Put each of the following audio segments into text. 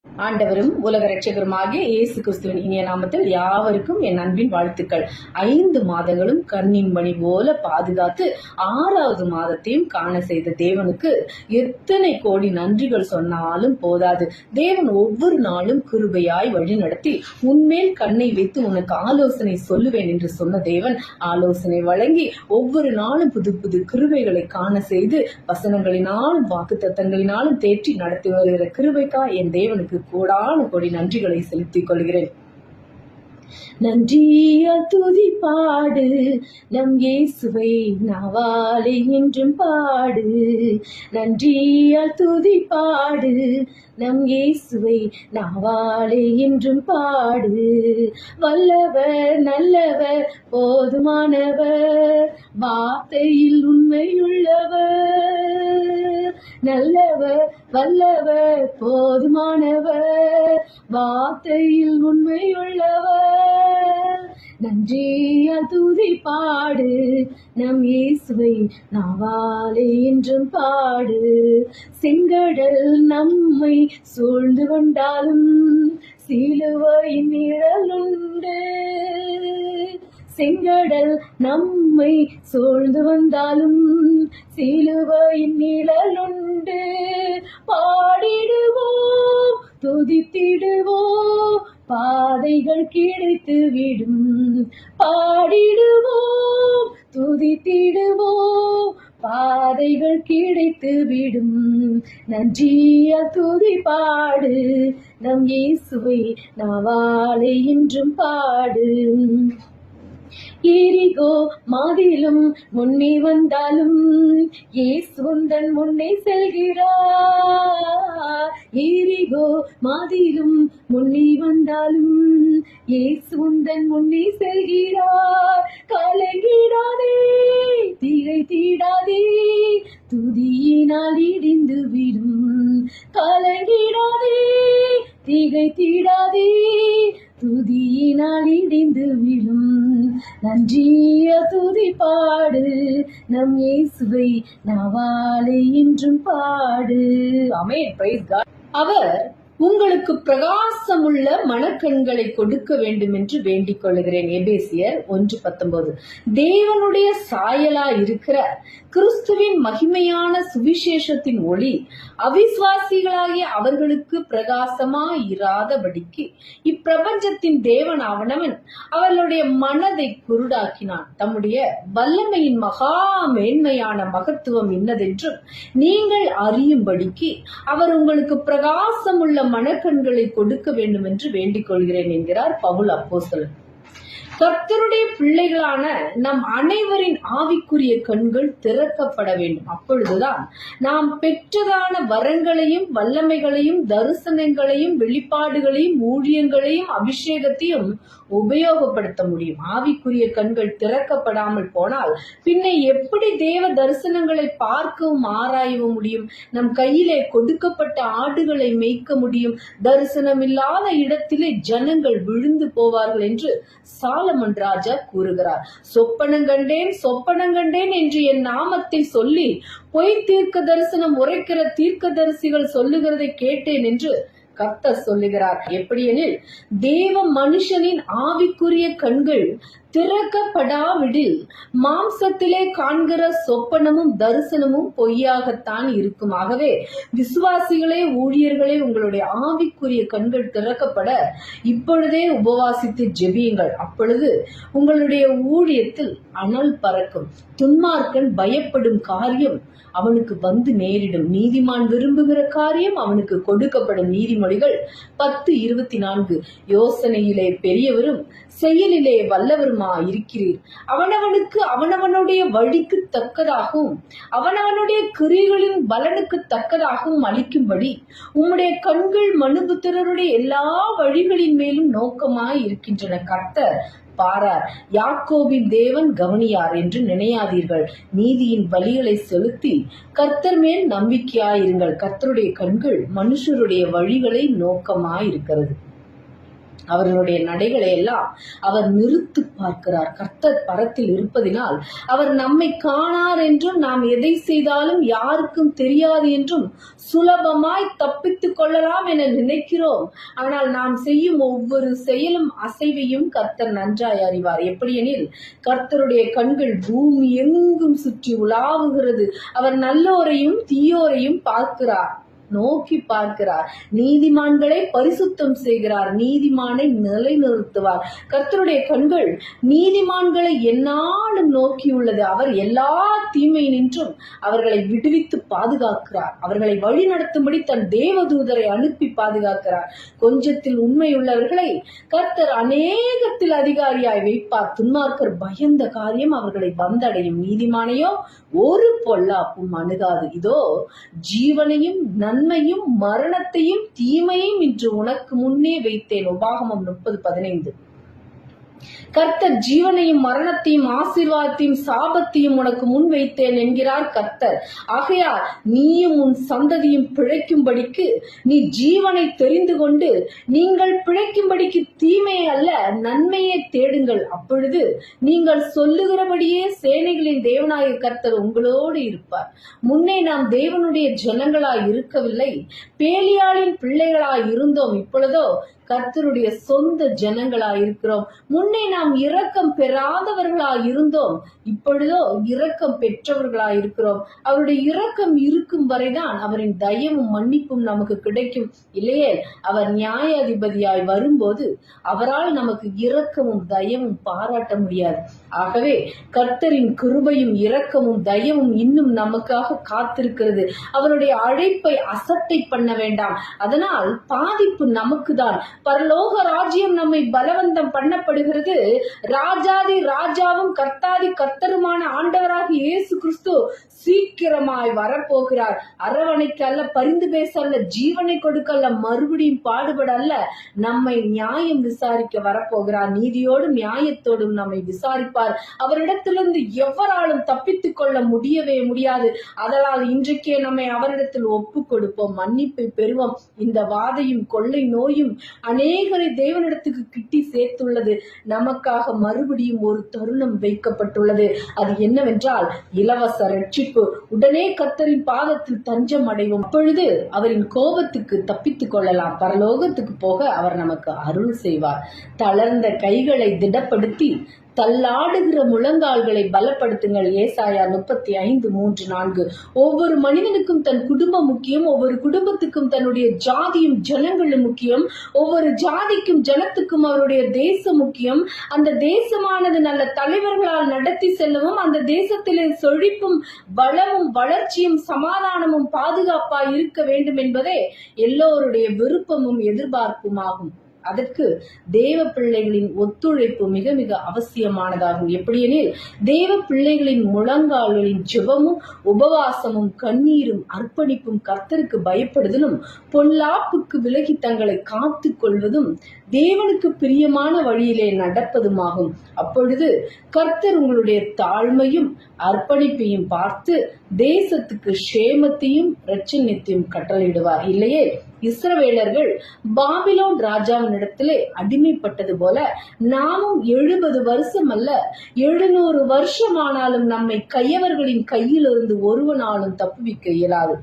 ஆண்டவரும் உலக ரட்சகருமாகிய இயேசு கிறிஸ்துவின் இனிய நாமத்தில் யாவருக்கும் என் அன்பின் வாழ்த்துக்கள். 5 மாதங்களும் கண்ணின் மணி போல பாதுகாத்து 6வது மாதத்தையும் காண செய்த தேவனுக்கு எத்தனை கோடி நன்றிகள் சொன்னாலும் போதாது. தேவன் ஒவ்வொரு நாளும் கிருபையாய் வழி நடத்தி உன்மேல் கண்ணை வைத்து உனக்கு ஆலோசனை சொல்லுவேன் என்று சொன்ன தேவன் ஆலோசனை வழங்கி ஒவ்வொரு நாளும் புது புது கிருபைகளை காண செய்து வசனங்களினாலும் வாக்கு தத்தங்களினாலும் தேற்றி நடத்தி வருகிற கிருபைக்கா என் தேவனுக்கு கோடான கோடி நன்றிகளை செலுத்திக் கொள்கிறேன். நன்றியால் துதி பாடு நம் இயேசுவை நாவாலே என்றும் பாடு. நன்றியால் துதி பாடு நம் இயேசுவை நாவாலே என்றும் பாடு. வல்லவர் நல்லவர் போதுமானவர் வார்த்தையில் உண்மையுள்ளவர். நல்லவர் வல்லவர் போதுமானவர் வார்த்தையில் உண்மையுள்ளவர். நன்றியால் துதி பாடு நம் இயேசுவை நாவாலே என்றும் பாடு. செங்கடல் நம்மை சூழ்ந்து கொண்டாலும் சிலுவையின் நிழலுண்டு. செங்கடல் நம்மை சூழ்ந்து வந்தாலும் சிலுவையின் நிழலுண்டு. பாடிடுவோம் துதித்திடுவோம் பாதைகள் கிடைத்து விடும். பாடிடுவோம் துதித்திடுவோம் பாதைகள் கிடைத்து விடும். நன்றியால் துதி பாடு நம் இயேசுவை நாவாலே என்றும் பாடு. எரிகோ மாதிலும் முன்னே வந்தாலும் இயேசு உந்தன் முன்னே செல்கிறார். எரிகோ மாதிலும் முன்னே வந்தாலும் இயேசு உந்தன் முன்னே செல்கிறார். கலங்கிடாதே திகைத்திடாதே துதியினால் இடிந்து விடும். கலங்கிடாதே திகைத்திடாதே துதியினால் இடிந்து விடும். நன்றிய துதி பாடு நம் இயேசுவை நாவாலே என்றும் பாடு. ஆமென். Price God. அவர் உங்களுக்கு பிரகாசமுள்ள மனக்கண்களை கொடுக்க வேண்டும் என்று வேண்டிக் கொள்கிறேன். எபேசியர் 1:19. தேவனுடைய சாயலா இருக்கிற கிறிஸ்துவின் மகிமையான சுவிசேஷத்தின் ஒளி அவிசுவாசிகளாகிய அவர்களுக்கு பிரகாசமாய் இராதபடிக்கு இப்பிரபஞ்சத்தின் தேவன் அவனவன் அவர்களுடைய மனதை குருடாக்கினான். தம்முடைய வல்லமையின் மகா மேன்மையான மகத்துவம் இன்னதென்றும் நீங்கள் அறியும்படிக்கு அவர் உங்களுக்கு பிரகாசமுள்ள மனக்கண்களை கொடுக்க வேண்டும் என்று வேண்டிக் கொள்கிறேன் என்கிறார் பவுல் அப்போஸ்தலன். கர்த்தருடைய பிள்ளைகளான நம் அனைவரின் ஆவிக்குரிய கண்கள் திறக்கப்பட வேண்டும். அப்பொழுதுதான் நாம் பெற்றதான வரங்களையும் வல்லமைகளையும் தரிசனங்களையும் வெளிப்பாடுகளையும் ஊழியங்களையும் அபிஷேகத்தையும் உபயோகப்படுத்த முடியும். ஆவிக்குரிய கண்கள் திறக்கப்படாமல் போனால் பின்ன எப்படி தேவ தரிசனங்களை பார்க்கவும் ஆராயவும் முடியும்? நம் கையிலே கொடுக்கப்பட்ட ஆடுகளை மேய்க்க முடியும்? தரிசனம் இல்லாத இடத்திலே ஜனங்கள் விழுந்து போவார்கள் என்று சாலமன் ராஜா கூறுகிறார். சொப்பனங்கண்டேன் சொப்பனங்கண்டேன் என்று என் நாமத்தில் சொல்லி பொய் தீர்க்க தரிசனம் உரைக்கிற தீர்க்கதரிசிகள் சொல்லுகிறதை கேட்டேன் என்று கர்த்தர் சொல்லுகிறார். எப்படியெனில் தேவ மனுஷனின் ஆவிக்குரிய கண்கள் திறக்கப்படாவிடில் மாம்சத்திலே காண்கிற சொப்பனமும் தரிசனமும் பொய்யாகத்தான் இருக்கும். ஆகவே விசுவாசிகளே ஊழியர்களே உங்களுடைய ஆவிக்குரிய கண்கள் திறக்கப்பட இப்பொழுதே உபவாசித்து ஜெபியுங்கள். அப்பொழுது உங்களுடைய ஊழியத்தில் அனல் பறக்கும். துன்மார்க்கன் பயப்படும் காரியம் அவனுக்கு வந்து நேரிடும். நீதிமான் விரும்புகிற காரியம் அவனுக்கு கொடுக்கப்படும். நீதிமொழிகள் 10:24. யோசனையிலே பெரியவரும் செயலிலே வல்லவருமா இருக்கிறீர். அவனவனுக்கு அவனவனுடைய வழிக்கு தக்கதாகவும் அவனவனுடைய கிரியைகளின் பலனுக்கு தக்கதாகவும் அளிக்கும்படி உம்முடைய கண்கள் மனுபுத்திரருடைய எல்லா வழிகளின் மேலும் நோக்கமாய் இருக்கின்றன. கர்த்தர் பாரார், யாக்கோபின் தேவன் கவனியார் என்று நினையாதீர்கள். நீதியின் பலிகளை செலுத்தி கர்த்தர் மேல் நம்பிக்கையாயிருங்கள். கர்த்தருடைய கண்கள் மனுஷருடைய வழிகளை நோக்கமாயிருக்கிறது. அவர்களுடைய நடைகளை எல்லாம் அவர் நிறுத்து பார்க்கிறார். கர்த்தர் பரத்தில் இருப்பதினால் அவர் நம்மை காணார் என்றும், நாம் எதை செய்தாலும் யாருக்கும் தெரியாது என்றும் சுலபமாய் தப்பித்துக் கொள்ளலாம் என நினைக்கிறோம். ஆனால் நாம் செய்யும் ஒவ்வொரு செயலும் அசைவையும் கர்த்தர் நன்றாய் அறிவார். எப்படியெனில், கர்த்தருடைய கண்கள் பூமி எங்கும் சுற்றி உலாவுகிறது. அவர் நல்லோரையும் தீயோரையும் பார்க்கிறார், நோக்கி பார்க்கிறார். நீதிமான்களை பரிசுத்தம் செய்கிறார், நீதிமானை நிலைநிறுத்துவார். கர்த்தருடைய கண்கள் நீதிமான்களை எந்நாளும் நோக்கியுள்ளது. அவர் எல்லா தீமையினின்றும் அவர்களை விடுவித்து பாதுகாக்கிறார். அவர்களை வழி நடத்தும்படி தன் தேவதூதரை அனுப்பி பாதுகாக்கிறார். கொஞ்சத்தில் உண்மையுள்ளவர்களை கர்த்தர் அநேகத்தில் அதிகாரியாய் வைப்பார். துன்மார்க்கர் பயந்த காரியம் அவர்களை வந்தடையும். நீதிமானையோ ஒரு பொல்லாப்பும் அணுகாது. இதோ, ஜீவனையும் நன்மையும் மரணத்தையும் தீமையும் இன்று உனக்கு முன்னே வைத்தேன். உபாகமம் 30:15. கர்த்தர் ஜீவனையும் மரணத்தையும் ஆசீர்வாதத்தையும் சாபத்தையும் உனக்கு முன் வைத்தேன் என்கிறார் கர்த்தர். ஆகையால் நீயும் உன் சந்ததியும் பிழைக்கும்படிக்கு நீ ஜீவனை தெரிந்து கொண்டு, நீங்கள் பிழைக்கும்படிக்கு தீமையை அல்ல நன்மையை தேடுங்கள். அப்பொழுது நீங்கள் சொல்லுகிறபடியே சேனைகளின் தேவனாய கர்த்தர் உங்களோடு இருப்பார். முன்னே நாம் தேவனுடைய ஜனங்களாய் இருக்கவில்லை, பேலியாளின் பிள்ளைகளாய் இருந்தோம். இப்பொழுதோ கர்த்தருடைய சொந்த ஜனங்களாய் இருக்கிறோம். முன்னே நாம் இரக்கம் பெறாதவர்களாய் இருந்தோம், இப்பொழுதோ இரக்கம் பெற்றவர்களாய் இருக்கிறோம். அவருடைய இரக்கம் இருக்கும் வரைதான் அவரின் தயவும் மன்னிப்பும் நமக்கு கிடைக்கும். இல்லையே, அவர் நியாயாதிபதியாய் வரும்போது அவரால் நமக்கு இரக்கமும் தயவும் பாராட்ட முடியாது. ஆகவே கர்த்தரின் கிருபையும் இரக்கமும் தயவும் இன்னும் நமக்காக காத்திருக்கிறது. அவருடைய அழைப்பை அசட்டை பண்ண வேண்டாம். அதனால் பாதிப்பு நமக்கு தான். பரலோக ராஜ்யம் நம்மை பலவந்தம் பண்ணப்படுகிறது. ராஜாதி ராஜாவும் கர்த்தாதி கர்த்தருமான ஆண்டவராக இயேசு கிறிஸ்து சீக்கிரமாய் வரப்போகிறார். அரவணைக்கு அல்ல, பரிந்து பேச அல்ல, ஜீவனை கொடுக்க அல்ல, மறுபடியும் பாடுபட அல்ல, நம்மை நியாயம் விசாரிக்க வரப்போகிறார். நீதியோடும் நியாயத்தோடும் நம்மை விசாரிப்பார். அவரிடத்திலிருந்து எவராலும் தப்பித்துக் கொள்ள முடியவே முடியாது. அதனால் இன்றைக்கே நம்மை அவரிடத்தில் ஒப்பு கொடுப்போம், மன்னிப்பை பெறுவோம். இந்த வாதையும் கொள்ளை நோயும் அநேகரை தேவனிடத்துக்கு கிட்டி சேர்த்துள்ளது. நமக்காக மறுபடியும் ஒரு தருணம் வைக்கப்பட்டுள்ளது. அது என்னவென்றால் இலவச ரட்சிப்பு. உடனே கர்த்தரின் பாதத்தில் தஞ்சம் அடைவோம். அப்பொழுது அவரின் கோபத்துக்கு தப்பித்துக் கொள்ளலாம். பரலோகத்துக்கு போக அவர் நமக்கு அருள் செய்வார். தளர்ந்த கைகளை திடப்படுத்தி தள்ளாடுகிற முழங்கால்களை பலப்படுத்துங்கள். ஏசாயா 35:3-4. ஒவ்வொரு மனிதனுக்கும் தன் குடும்பம் முக்கியம். ஒவ்வொரு குடும்பத்துக்கும் தன்னுடைய ஜாதியும் ஜனங்களும் முக்கியம். ஒவ்வொரு ஜாதிக்கும் ஜனத்துக்கும் அவருடைய தேசம் முக்கியம். அந்த தேசமானது நல்ல தலைவர்களால் நடத்தி செல்லவும், அந்த தேசத்திலே செழிப்பும் வளமும் வளர்ச்சியும் சமாதானமும் பாதுகாப்பாய் இருக்க வேண்டும் என்பதே எல்லோருடைய விருப்பமும் எதிர்பார்ப்பும் ஆகும். அதற்கு தேவ பிள்ளைகளின் ஒத்துழைப்பு மிக மிக அவசியமானதாகும். எப்படியெனில், தேவ பிள்ளைகளின் முழங்கால்களின் ஜெபமும் உபவாசமும் கண்ணீரும் அர்ப்பணிப்பும் கர்த்தருக்கு பயப்படுதலும் பொல்லாப்புக்கு விலகி தங்களை காத்து கொள்வதும் தேவனுக்கு பிரியமான வழியிலே நடப்பதுமாகும். அப்பொழுது கர்த்தர் உங்களுடைய தாழ்மையும் அர்ப்பணிப்பையும் பார்த்து தேசத்துக்கு சேமத்தையும் இரட்சணியத்தையும் கட்டளையிடுவார். இல்லையே, இஸ்ரவேலர்கள் பாபிலோன் ராஜாவினிடத்திலே அடிமைப்பட்டது போல நாமும் 70 வருஷம் அல்ல 700 வருஷமானாலும் நம்மை கையவர்களின் கையிலிருந்து ஒருவனாலும் தப்புவிக்க இயலாது.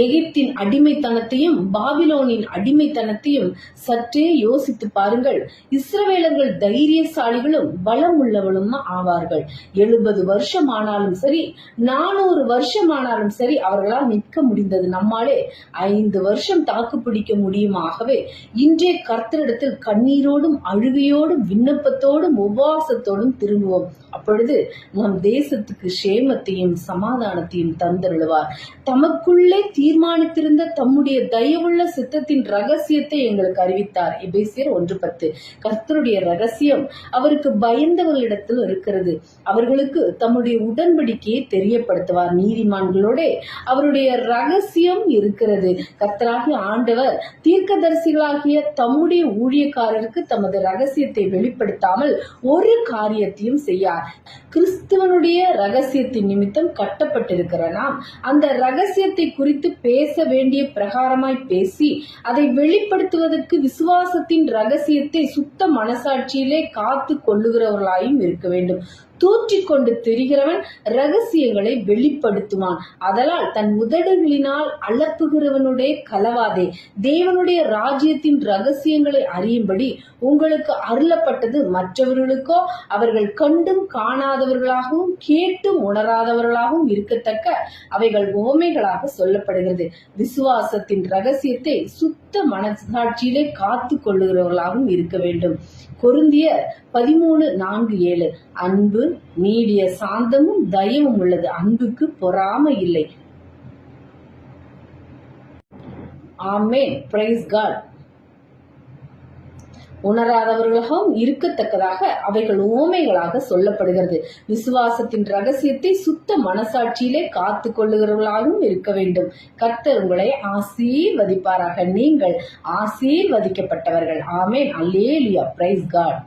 எகிப்தின் அடிமைத்தனத்தையும் பாபிலோனின் அடிமைத்தனத்தையும் சற்றே யோசித்து பாருங்கள். இஸ்ரவேலர்கள் தைரியசாலிகளும் பலம் உள்ளவளும் ஆவார்கள். 70 வருஷம் ஆனாலும் சரி, 400 வருஷம் ஆனாலும் சரி, அவர்களால் நிற்க முடிந்தது. நம்மாலே 5 வருஷம் தாக்கு பிடிக்க முடியும். ஆகவே இன்றே கர்த்தரிடத்தில் கண்ணீரோடும் அழுகையோடும் விண்ணப்பத்தோடும் உபவாசத்தோடும் திரும்புவோம். அப்பொழுது நம் தேசத்துக்கு சேமத்தையும் சமாதானத்தையும் தந்தருளுவார். தமக்குள்ளே தீர்மானித்திருந்த தம்முடைய தயவுள்ள சித்தத்தின் ரகசியத்தை எங்களுக்கு அறிவித்தார். எபேசியர் 1:10. கர்த்தருடைய ரகசியம் அவருக்கு பயந்தவர்களிடத்தில் இருக்கிறது. அவர்களுக்கு தம்முடைய உடன்படிக்கையை தெரியப்படுத்துவார். நீதிமான்களோட அவருடைய ரகசியம் இருக்கிறது. கர்த்தராகிய ஆண்டவர் தீர்க்கதரிசிகளாகிய தம்முடைய ஊழியக்காரருக்கு தமது ரகசியத்தை வெளிப்படுத்தாமல் ஒரு காரியத்தையும் செய்யார். கிறிஸ்துவனுடைய ரகசியத்தின் நிமித்தம் கட்டப்பட்டிருக்கிற நாம் அந்த ரகசியத்தை குறித்து குறித்து பேச வேண்டிய பிரகாரமாய் பேசி அதை வெளிப்படுத்துவதற்கு விசுவாசத்தின் ரகசியத்தை சுத்த மனசாட்சியிலே காத்து கொள்ளுகிறவர்களாயும் இருக்க வேண்டும். தூற்றிக்கொண்டு திரிகிறவன் ரகசியங்களை வெளிப்படுத்துவான். அதனால் தன் உதடுகளினால் அளப்புகிறவனுடைய கலவாதே. தேவனுடைய ராஜ்யத்தின் ரகசியங்களை அறியும்படி உங்களுக்கு அருளப்பட்டது மற்றவர்களுக்கோ அவர்கள் கண்டும் காணாதவர்களாகவும் கேட்டும் உணராதவர்களாகவும் இருக்கத்தக்க அவைகள் உவமைகளாக சொல்லப்படுகிறது. விசுவாசத்தின் ரகசியத்தை சுத்த மனசாட்சியிலே காத்து கொள்ளுகிறவர்களாகவும் இருக்க வேண்டும். கொரிந்தியர் 13:4-7 அன்பு நீடிய சாந்தமும் தயவும் உள்ளது. அன்புக்கு பொறாமை இல்லை. ஆமென். Price God. உணராதவர்களாகவும் இருக்கத்தக்கதாக அவைகள் உவமைகளாக சொல்லப்படுகிறது. விசுவாசத்தின் ரகசியத்தை சுத்த மனசாட்சியிலே காத்து கொள்ளுகிறவர்களாகவும் இருக்க வேண்டும். கர்த்தர் உங்களை ஆசீர்வதிப்பாராக. நீங்கள் ஆசீர்வதிக்கப்பட்டவர்கள். ஆமென். அல்லேலூயா. Price God.